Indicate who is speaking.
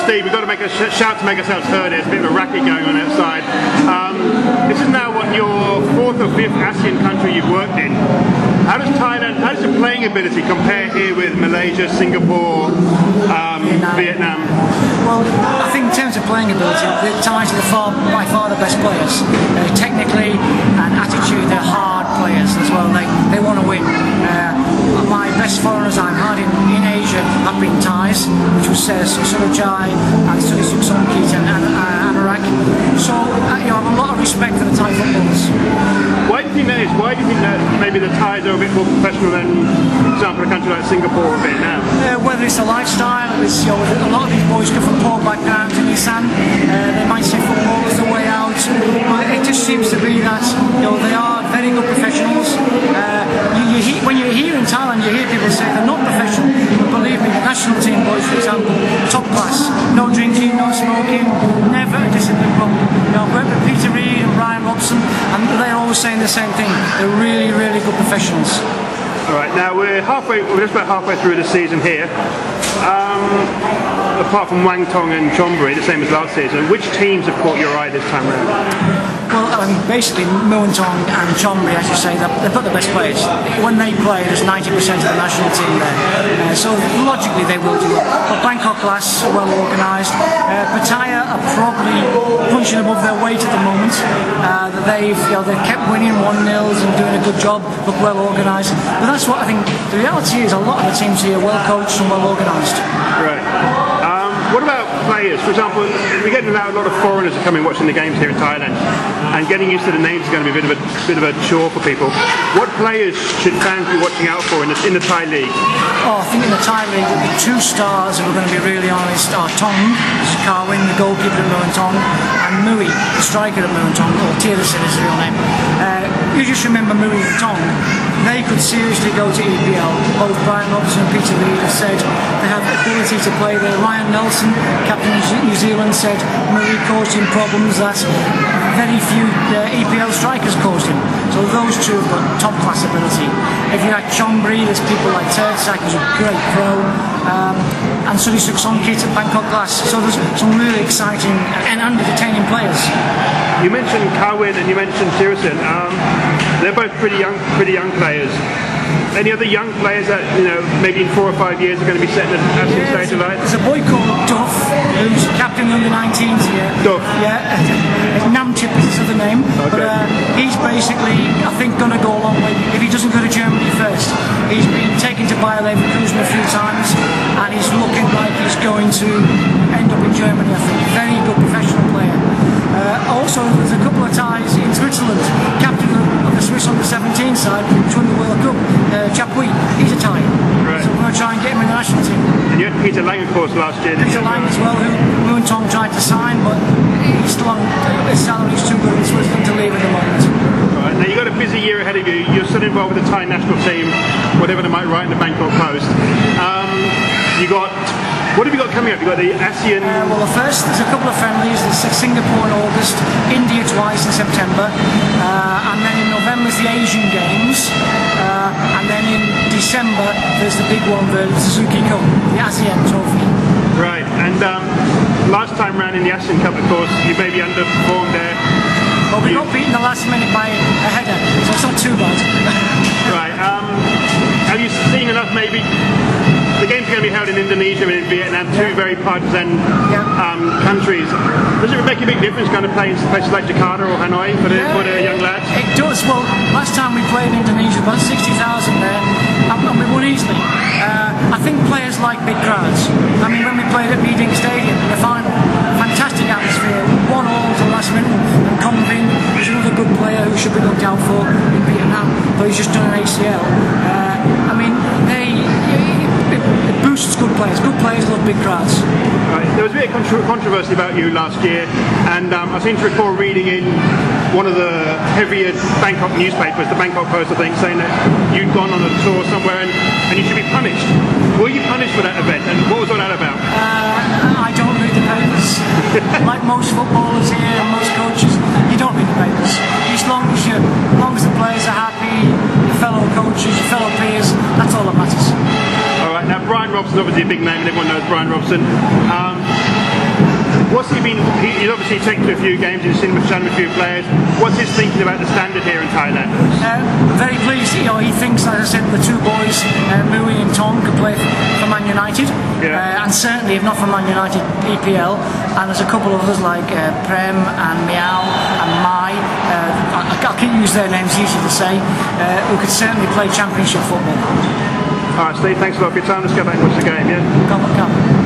Speaker 1: Steve, we've got to make a shout to make ourselves heard. There's a bit of a racket going on outside. This is now what your 4th or 5th ASEAN country you've worked in. How does the playing ability compare here with Malaysia, Singapore, Vietnam?
Speaker 2: Well, I think in terms of playing ability, the Thais are by far the best players. Technically and attitude, they're hard players as well. They want to win. My best foreigners I've had in Asia have been Thais, which was Surajai and Suksongkit and Anorak. So I have a lot of respect for the Thai footballers.
Speaker 1: Why do you think that is? Why do you think that maybe the Thais are a bit more professional than, for example, a country like Singapore or Vietnam?
Speaker 2: Whether it's the lifestyle, it's, a lot of these boys come from poor backgrounds in Isan. They might say football is the way out. It just seems to be that they are very good professionals. When you're here in Thailand, you hear people say they're not professional, but believe me, the national team boys, for example, top class. No drinking, no smoking, never a discipline problem. I've worked with Peter Reid and Brian Robson, and they're always saying the same thing. They're really, really good professionals.
Speaker 1: All right, now we're just about halfway through the season here. Apart from Wang Tong and Chonburi, the same as last season, which teams have caught your eye this time around?
Speaker 2: Well, basically, Muangthong and Chonburi, as you say, they've got the best players. When they play, there's 90% of the national team there. So logically, they will do it. But Bangkok Glass are well organised. Pattaya are probably punching above their weight at the moment. They've kept winning 1-0s and doing a good job, look well organised. But that's what I think. The reality is, a lot of the teams here are well coached and well organised.
Speaker 1: Right. What about players? For example, we're getting now a lot of foreigners are coming watching the games here in Thailand, and getting used to the names is going to be a bit of a chore for people. What players should fans be watching out for in the Thai league?
Speaker 2: Oh, I think in the Thai league, the 2 stars, if we're going to be really honest, are Tong Karwin, the goalkeeper at Muangthong, and Mui, the striker at Muangthong, or Tirasin is his real name. You just remember Mui and Tong. They could seriously go to EPL. Both Brian Robson and Peter Reid have said they have the ability to play there. Ryan Nelson, captain of New Zealand, said Murray caused him problems that very few EPL strikers caused him. So those two have got top class ability. If you had Chonburi, there's people like Tertsak, who's a great pro, and Suksongkit at Bangkok Glass. So there's some really exciting and entertaining players.
Speaker 1: You mentioned Karwin and you mentioned Tirasin. They're both pretty young players. Any other young players that, maybe in 4 or 5 years are going to be setting an ASEAN stage of light?
Speaker 2: There's a boy called Duff, who's captain of the under-19s here.
Speaker 1: Duff?
Speaker 2: Yeah, Namchip is his other name. Okay. But he's basically, I think, going to go a long way if he doesn't go to Germany first. He's been taken to Bayer Leverkusen a few times, and he's looking like he's going to end up in Germany, I think. Very good professional player. Also, there's a couple of ties in Switzerland. Captain of the Swiss under-17 side, which won the World Cup, Chapui, he's a Thai. Right. So we're going to try and get him in the national team.
Speaker 1: And you had Peter Lang, of course, last year.
Speaker 2: Peter Lang as well, who Muangthong tried to sign, but he's still on, his salary's too good in Switzerland to leave at the moment.
Speaker 1: Right. Now, you've got a busy year ahead of you. You're still involved with the Thai national team, whatever they might write in the Bangkok Post. What have you got coming up? You've got the ASEAN...
Speaker 2: well, there's a couple of friendlies. There's Singapore in August, India twice in September, and then in November is the Asian Games, and then in December there's the big one, the Suzuki Cup, the ASEAN Trophy.
Speaker 1: Right, and last time round in the ASEAN Cup, of course, you maybe underperformed there.
Speaker 2: Well, we got beaten the last minute by a header, so it's not too bad.
Speaker 1: Right, have you seen enough maybe? The game's going to be held in Indonesia and in Vietnam, two very partisan countries. Does it make a big difference kind of playing places like Jakarta or Hanoi for the young lads?
Speaker 2: It does. Well, last time we played in Indonesia, about 60,000 there, and we won easily. I think players like big crowds. I mean, when we played at Meeting Stadium in the final, fantastic atmosphere, 1-1 to the last minute, and Convin is another good player who should be looked out for in Vietnam, but he's just done an ACL. I mean, it boosts good players. Good players love big crowds.
Speaker 1: Right. There was a bit of controversy about you last year, and I seem to recall reading in one of the heavier Bangkok newspapers, the Bangkok Post, I think, saying that you'd gone on a tour somewhere and you should be punished. Were you punished for that event, and what was all that about?
Speaker 2: I don't read the papers. Like most footballers here and most coaches, you don't read the papers. As long as the players are happy, your fellow coaches, your fellow peers, that's all that matters.
Speaker 1: Alright, now Brian Robson, obviously a big name and everyone knows Brian Robson. What's he been? He's obviously taken to a few games. He's seen with a few players. What's his thinking about the standard here in Thailand?
Speaker 2: Very pleased. He thinks, as I said, the two boys, Mui and Tong, could play for Man United, and certainly, if not for Man United, EPL. And there's a couple of others like Prem and Meow and Mai. I can't use their names, easy to say. Who could certainly play Championship football.
Speaker 1: All right, Steve. Thanks a lot for your time. Let's go back and watch the game. Yeah.
Speaker 2: Come.